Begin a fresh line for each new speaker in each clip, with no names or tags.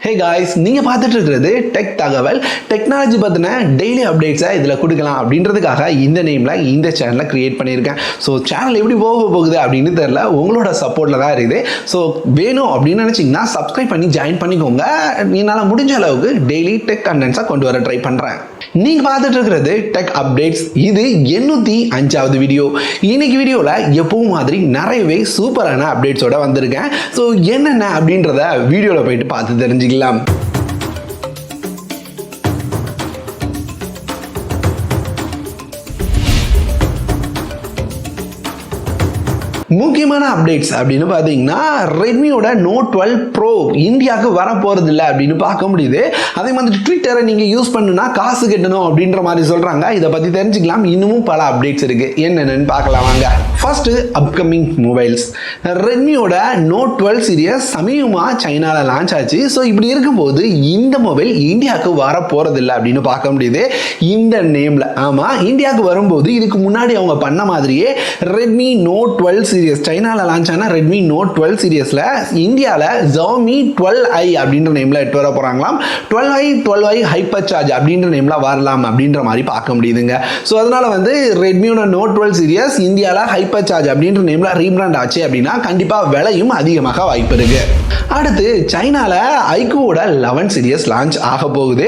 Hey guys, நீங்கள் பார்த்துட்டு இருக்கிறது டெக் தகவல். டெக்னாலஜி பற்றின டெய்லி அப்டேட்ஸை இதில் கொடுக்கலாம் அப்படின்றதுக்காக இந்த நேமில் இந்த சேனலை க்ரியேட் பண்ணியிருக்கேன். ஸோ சேனல் எப்படி போகுது அப்படின்னு தெரில, உங்களோட சப்போர்ட்டில் தான் இருக்குது. ஸோ வேணும் அப்படின்னு நினச்சிங்கன்னா சப்ஸ்கிரைப் பண்ணி ஜாயின் பண்ணிக்கோங்க. என்னால் முடிஞ்ச அளவுக்கு டெய்லி டெக் கண்டென்ட்ஸாக கொண்டு வர ட்ரை பண்ணுறேன். நீங்கள் பார்த்துட்டு இருக்கிறது டெக் அப்டேட்ஸ். இது 805வது வீடியோ. இன்னைக்கு வீடியோவில் எப்பவும் மாதிரி நிறையவே சூப்பரான அப்டேட்ஸோட வந்திருக்கேன். ஸோ என்னென்ன அப்படின்றத வீடியோவில் போயிட்டு பார்த்து தெரிஞ்சுக்கலாம். முக்கியமான அப்டேட்ஸ் அப்படின்னு பார்த்தீங்கன்னா, ரெட்மியோட நோட் 12 ப்ரோ இந்தியாவுக்கு வர போகிறது இல்லை அப்படின்னு பார்க்க முடியுது. அதே மாதிரி ட்விட்டரை நீங்கள் யூஸ் பண்ணுனா காசு கட்டணும் அப்படின்ற மாதிரி சொல்கிறாங்க. இதை பற்றி தெரிஞ்சுக்கலாம். இன்னமும் பல அப்டேட்ஸ் இருக்குது, என்னென்னு பார்க்கலாம் வாங்க. First, upcoming mobiles. ரெட்மியோட நோட் 12 சீரியஸ் சமீபமாக சைனாவில் லான்ச் ஆச்சு. ஸோ இப்படி இருக்கும்போது இந்த மொபைல் இந்தியாவுக்கு வர போகிறது இல்லை அப்படின்னு பார்க்க முடியுது இந்த நேமில். ஆமாம், இந்தியாவுக்கு வரும்போது இதுக்கு முன்னாடி அவங்க பண்ண மாதிரியே ரெட்மி நோட் 12 சீரியஸ் சைனாவில் லான்ச் ஆன ரெட்மி நோட் 12 சீரியஸில் இந்தியாவில் Xiaomi 12i அப்படின்ற நேமில் எட்டு வர போகிறாங்களாம். 12i ஹைப்பர் சார்ஜ் அப்படின்ற நேமில் வரலாம் அப்படின்ற மாதிரி பார்க்க முடியுதுங்க. ஸோ அதனால் வந்து ரெட்மியோட நோட் 12 சீரியஸ் இந்தியாவில் ஹைப்பர் சார்ஜ் அப்படின்ற நேமில் ரீபிராண்ட் ஆச்சு அப்படின்னா கண்டிப்பாக விலையும் அதிகமாக வாய்ப்பு இருக்கு. அடுத்து, சைனாவில் ஐக்யூவோட 11 சீரியஸ் லான்ச் ஆக போகுது.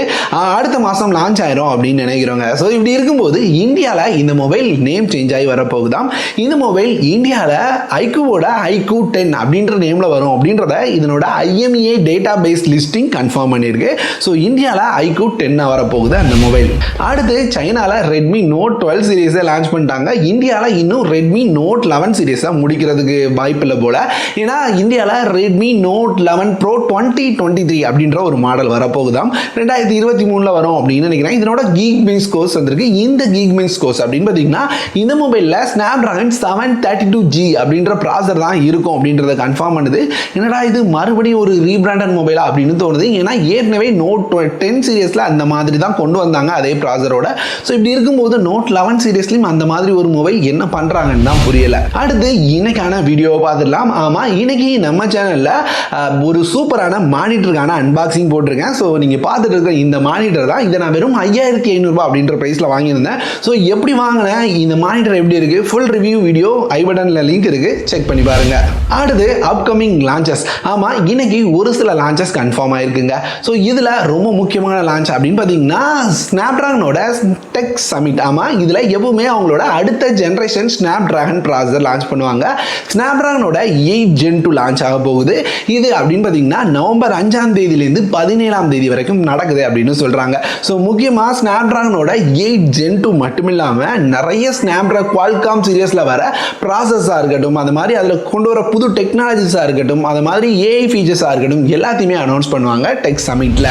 அடுத்த மாதம் லான்ச் ஆயிரும் அப்படின்னு நினைக்கிறோங்க. ஸோ இப்படி இருக்கும்போது இந்தியாவில் இந்த மொபைல் நேம் சேஞ்ச் ஆகி வரப்போகுதாம். இந்த மொபைல் இந்தியாவில் ஐக்யூவோட ஐக்யூ 10 அப்படின்ற நேமில் வரும் அப்படின்றத இதனோட IMEI data base listing confirm பண்ணியிருக்கு. ஸோ இந்தியாவில் ஐக்யூ 10 வரப்போகுது அந்த மொபைல். அடுத்து, சைனாவில் ரெட்மி நோட் 12 சீரியஸை லான்ச் பண்ணிட்டாங்க. இந்தியாவில் இன்னும் ரெட்மி நோட் 11 சீரியஸை முடிக்கிறதுக்கு வாய்ப்பு இல்லை போல. ஏன்னா இந்தியாவில் ரெட்மி நோட் 11 ப்ரோ 2023 அப்படின்ற ஒரு மாடல் வரப்போகுதாம். 2023 வரும் அப்படின்னு நினைக்கிறேன். இதனோட கீக் பெஞ்ச் கோர்ஸ் வந்திருக்கு. இந்த கீக் பெஞ்ச் கோர்ஸ் அப்படின்னு பார்த்தீங்கன்னா இந்த மொபைலில் ஸ்னாப்டிராகன் 732G அப்படின்ற ப்ராசர் தான் இருக்கும் அப்படின்றத கன்ஃபார்ம் பண்ணுது. என்னடா இது மறுபடியும் ஒரு ரீபிராண்டட் மொபைலா அப்படின்னு தோணுது. ஏன்னா ஏற்கனவே நோட் 10 சீரியஸில் அந்த மாதிரி தான் கொண்டு வந்தாங்க அதே ப்ராசரோட. ஸோ இப்படி இருக்கும்போது நோட் 11 சீரியஸ்லையும் அந்த மாதிரி ஒரு மொபைல் என்ன பண்ணுறாங்கன்னு தான் புரியல. அடுத்து, இன்னைக்கான வீடியோவை பார்த்துடலாம். ஆமாம், இன்னைக்கு நம்ம சேனலில் ஒரு சூப்பரான மானிட்டருக்கான அன்பாக்சிங் போட்டிருக்கேன். ஸோ நீங்கள் பார்த்துட்டு இருக்கிற இந்த மானிட்டர் தான். இதை நான் வெறும் 5500 அப்படின்ற ப்ரைஸில் வாங்கியிருந்தேன். ஸோ எப்படி வாங்கினேன், இந்த மானிட்டர் எப்படி இருக்குது, ஃபுல் ரிவ்யூ வீடியோ ஐ பட்டனில் லிங்க் இருக்கு, செக் பண்ணி பாருங்க. அடுத்து, அப்கமிங் லான்ச்சஸ். ஆமா, இன்னைக்கு ஒரு சில லான்ச்சஸ் கன்ஃபார்ம் ஆயிருக்குங்க. ஸோ இதுல ரொம்ப முக்கியமான லான்ச் அப்படின்னு பார்த்தீங்கன்னா ஸ்னாப்டிராகனோட டெக் சமிட். ஆமா, இதுல எப்பவுமே அவங்களோட அடுத்த ஜெனரேஷன் ஸ்னாப்டிராகன் ப்ராசஸர் லான்ச் பண்ணுவாங்க. ஸ்னாப்டிராகனோட 8 Gen 2 லான்ச் ஆக போகுது. இது அப்படின்னு பார்த்தீங்கன்னா நவம்பர் 5ஆம் தேதியிலேருந்து 17ஆம் தேதி வரைக்கும் நடக்குது அப்படின்னு சொல்றாங்க. ஸோ முக்கியமாக ஸ்னாப்டிராகனோட 8 Gen 2 மட்டும் இல்லாமல் நிறைய ஸ்னாப்டிராகன் குவால்காம் சீரியஸ்ல வர ப்ராசஸாக இருக்கட்டும், அது மாதிரி அதில் கொண்டு வர புது டெக்னாலஜிஸாக இருக்கட்டும், அது மாதிரி AI ஃபீச்சர்ஸாக இருக்கட்டும், எல்லாத்தையுமே அனௌன்ஸ் பண்ணுவாங்க டெக் சமிட்ல.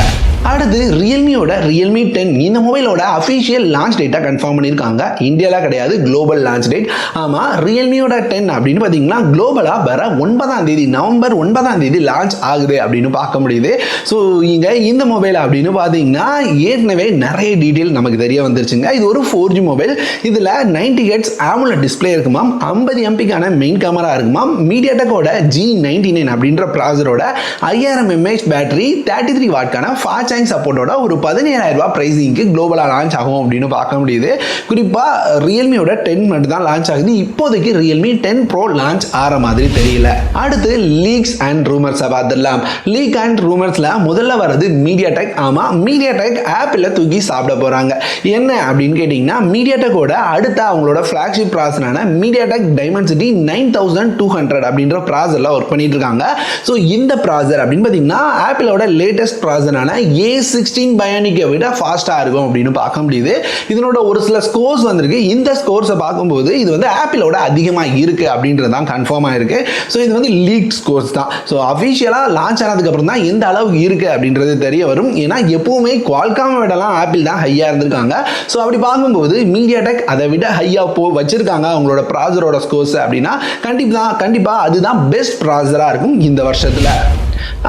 அடுத்து, ரியல்மியோட Realme 10 இந்த மொபைலோட அஃபிஷியல் லான்ச் டேட்டா கன்ஃபார்ம் பண்ணியிருக்காங்க. இந்தியாவில் கிடையாது, குளோபல் லான்ச் டேட். ஆமாம், ரியல்மியோட 10 அப்படின்னு பார்த்தீங்கன்னா குளோபலாக வர 9ஆம் தேதி நவம்பர் 9ஆம் தேதி லான்ச் ஆகுது அப்படின்னு பார்க்க முடியுது. ஸோ இங்கே இந்த மொபைல் அப்படின்னு பார்த்தீங்கன்னா ஏற்கனவே நிறைய டீட்டெயில் நமக்கு தெரிய வந்துருச்சுங்க. இது ஒரு 4G மொபைல். இதில் 90 Hz AMOLED டிஸ்பிளே இருக்குமாம், 50 MPக்கான மெயின் கேமரா இருக்குமாம், மீடியாடெக்கோட G99 அப்படின்ற ப்ராசரோட 5000 mAh பேட்டரி, 33 வாட்கான ஃபாஸ்ட் சார்ஜிங் சப்போர்ட்டோட ஒரு 17000 ரூபாய் பிரைசிங்க்கு குளோபலாக லான்ச் ஆகும் அப்படின்னு பார்க்க முடியுது. குறிப்பாக ரியல்மியோட 10 மட்டும் தான் லான்ச் ஆகுது. இப்போதைக்கு ரியல்மி 10 ப்ரோ லான்ச் ஆகிற மாதிரி தெரியல. அடுத்து, லீக்ஸ் அண்ட் ரூமர்ஸை பார்த்துடலாம். லீக் அண்ட் ரூமர்ஸில் முதல்ல வர்றது மீடியாடெக். ஆமாம், மீடியாடெக் ஆப்பிள் தூக்கி சாப்பிட போகிறாங்க. என்ன அப்படின்னு கேட்டிங்கன்னா, மீடியாடெக்கோட அடுத்த அவங்களோட ஃப்ளாக்ஷிப் ப்ராசரான மீடியாடெக் டைமென்சிட்டி 9200 அப்படின்ற ப்ராசரில் ஒர்க் பண்ணிட்டு இருக்காங்க. ஸோ இந்த ப்ராசர் அப்படின்னு பார்த்தீங்கன்னா ஆப்பிளோட லேட்டஸ்ட் ப்ராசரான A16 பயோனிக்கை விட ஃபாஸ்ட்டாக இருக்கும் அப்படின்னு பார்க்க முடியுது. இதனோட ஒரு சில ஸ்கோர்ஸ் வந்திருக்கு. இந்த ஸ்கோர்ஸை பார்க்கும்போது இது வந்து ஆப்பிளோட அதிகமாக இருக்குது அப்படின்றது தான் கன்ஃபார்ம் ஆயிருக்கு. ஸோ இது வந்து லீக் ஸ்கோர்ஸ் தான். ஸோ அஃபிஷியலாக லான்ச் ஆனதுக்கப்புறம் தான் எந்த அளவுக்கு இருக்குது அப்படின்றது தெரிய வரும். ஏன்னா எப்பவுமே குவால்காம் விடலாம் ஆப்பிள் தான் ஹையாக இருந்திருக்காங்க. ஸோ அப்படி பார்க்கும்போது மீடியாடெக் அதை விட ஹையாக வச்சிருக்காங்க அவங்களோட ப்ராசரோட ஸ்கோர்ஸ் அப்படின்னா கண்டிப்பாக அதுதான் பெஸ்ட் ப்ராசராக இருக்கும் இந்த வருஷத்தில்.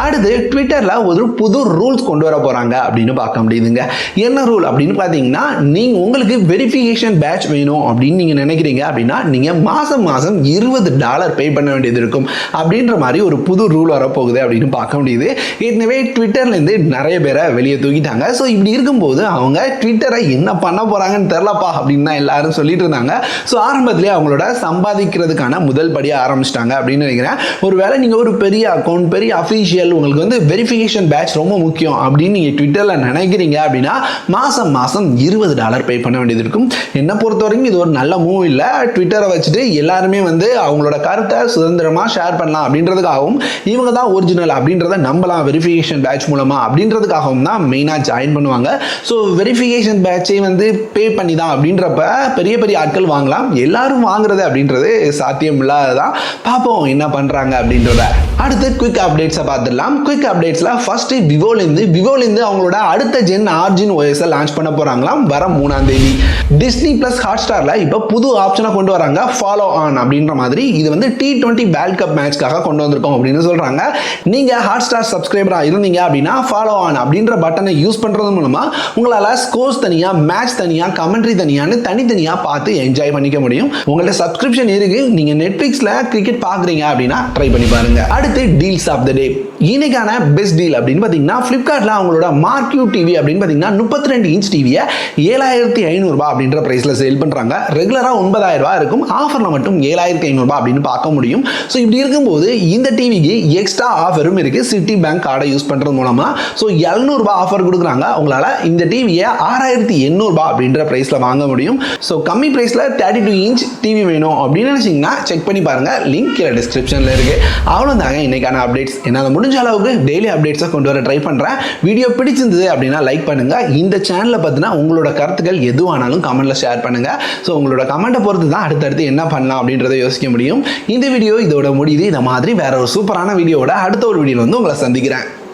அடுத்து ட்விட்டரில் ஒரு புது ரூல்ஸ் கொண்டு வர போகிறாங்க அப்படின்னு பார்க்க முடியுதுங்க. என்ன ரூல் அப்படின்னு பார்த்தீங்கன்னா, நீங்கள் உங்களுக்கு வெரிஃபிகேஷன் பேட்ச் வேணும் அப்படின்னு நீங்கள் நினைக்கிறீங்க அப்படின்னா நீங்கள் மாதம் மாதம் $20 பே பண்ண வேண்டியது இருக்கும் அப்படின்ற மாதிரி ஒரு புது ரூல் வரப்போகுது அப்படின்னு பார்க்க முடியுது. ஏற்கனவே ட்விட்டர்லேருந்து நிறைய பேரை வெளியே தூக்கிட்டாங்க. ஸோ இப்படி இருக்கும்போது அவங்க ட்விட்டரை என்ன பண்ண போகிறாங்கன்னு தெரிலப்பா அப்படின்னு தான் எல்லாரும் சொல்லிட்டு இருந்தாங்க. ஸோ ஆரம்பத்திலே அவங்களோட சம்பாதிக்கிறதுக்கான முதல் படியாக ஆரம்பிச்சிட்டாங்க அப்படின்னு நினைக்கிறேன். ஒருவேளை நீங்கள் ஒரு பெரிய அக்கௌண்ட், பெரிய அஃபீஷியல், உங்களுக்கு வந்து வெரிஃபிகேஷன் பேட்ச் ரொம்ப முக்கியம் அப்படின்னு நீங்கள் ட்விட்டரில் நினைக்கிறீங்க அப்படின்னா மாதம் மாதம் $20 பே பண்ண வேண்டியது இருக்கும். என்னை பொறுத்த வரைக்கும் இது ஒரு நல்ல மூவ் இல்லை. ட்விட்டரை வச்சுட்டு எல்லாருமே வந்து அவங்களோட கருத்தை சுதந்திரமாக ஷேர் பண்ணலாம் அப்படின்றதுக்காகவும், இவங்க தான் ஒரிஜினல் அப்படின்றத நம்பலாம் வெரிஃபிகேஷன் பேட்ச் மூலமாக அப்படின்றதுக்காகவும் தான் மெயினாக ஜாயின் பண்ணுவாங்க. ஸோ வெரிஃபிகேஷன் பேட்சை வந்து பே பண்ணி தான் அப்படின்றப்ப பெரிய பெரிய ஆட்கள் வாங்கலாம். எல்லாரும் வாங்குறது அப்படின்றது சாத்தியம் இல்லாததான். பார்ப்போம் என்ன பண்ணுறாங்க அப்படின்றத. அடுத்து குவிக் அப்டேட்ஸை பார்த்துடலாம். குவிக் அப்டேட்ஸில் ஃபர்ஸ்ட் விவோலேருந்து அவங்களோட அடுத்த ஜென் ஆர்ஜின் ஓஎஸை லான்ச் பண்ண போகிறாங்களாம் வர 3ஆம் தேதி. டிஸ்னி பிளஸ் ஹாட்ஸ்டாரில் இப்போ புது ஆப்ஷனை கொண்டு வராங்க, ஃபாலோ ஆன் அப்படின்ற மாதிரி. இது வந்து T20 வேர்ல்ட் கப் மேட்ச்க்காக கொண்டு வந்திருக்கோம் அப்படின்னு சொல்கிறாங்க. நீங்கள் ஹாட்ஸ்டார் சப்ஸ்கிரைபராக இருந்தீங்க அப்படின்னா ஃபாலோ ஆன் அப்படின்ற பட்டனை யூஸ் பண்ணுறது மூலமாக உங்களால் ஸ்கோர்ஸ் தனியாக, மேட்ச் தனியாக, கமெண்ட்ரி தனியான்னு தனித்தனியாக பார்த்து என்ஜாய் பண்ணிக்க முடியும். உங்கள்ட்ட சப்ஸ்கிரிப்ஷன் இருக்கு, நீங்கள் நெட்ஃப்ளிக்ஸில் கிரிக்கெட் பார்க்குறீங்க அப்படின்னா ட்ரை பண்ணி பாருங்க. அடுத்து டீல்ஸ் ஆஃப் த டே. இன்னைக்கான பெஸ்ட் டீல் அப்படின்னு பார்த்தீங்கன்னா ஃப்ளிப்கார்ட்டில் அவங்களோட மார்க்யூ டிவி அப்படின்னு பார்த்தீங்கன்னா 32 இன்ச் டிவியை $7,500 அப்படின்ற ப்ரைஸில் சேல் பண்ணுறாங்க. ரெகுலராக $9,000 இருக்கும், ஆஃபரில் மட்டும் $7,500 அப்படின்னு பார்க்க முடியும். ஸோ இப்படி இருக்கும்போது இந்த டிவிக்கு எக்ஸ்ட்ரா ஆஃபரும் இருக்குது. சிட்டி பேங்க் கார்டை யூஸ் பண்ணுறது மூலமாக ஸோ $700 ஆஃபர் கொடுக்குறாங்க. உங்களால் இந்த டிவியை $6,800 அப்படின்ற ப்ரைஸில் வாங்க முடியும். ஸோ கம்மி ப்ரைஸில் 32 இன்ச் டிவி வேணும் அப்படின்னு நினச்சிங்கன்னா செக் பண்ணி பாருங்கள், லிங்க் கீழே டிஸ்கிரிப்ஷனில் இருக்குது. அவ்வளோதாங்க இன்னைக்கான அப்டேட்ஸ். என்னால் முடிஞ்ச அளவுக்கு டெய்லி அப்டேட்ஸை கொண்டு வர ட்ரை பண்ணுறேன். வீடியோ பிடிச்சிருந்தது அப்படின்னா லைக் பண்ணுங்கள். இந்த சேனலை பற்றினா உங்களோட கருத்துக்கள் எதுவானாலும் கமெண்ட்டில் ஷேர் பண்ணுங்கள். ஸோ உங்களோட கமெண்ட்டை பொறுத்து தான் அடுத்தடுத்து என்ன பண்ணலாம் அப்படின்றத யோசிக்க முடியும். இந்த வீடியோ இதோட முடியுது. இந்த மாதிரி வேற ஒரு சூப்பரான வீடியோவோட அடுத்த ஒரு வீடியோவில் வந்து உங்களை சந்திக்கிறேன்.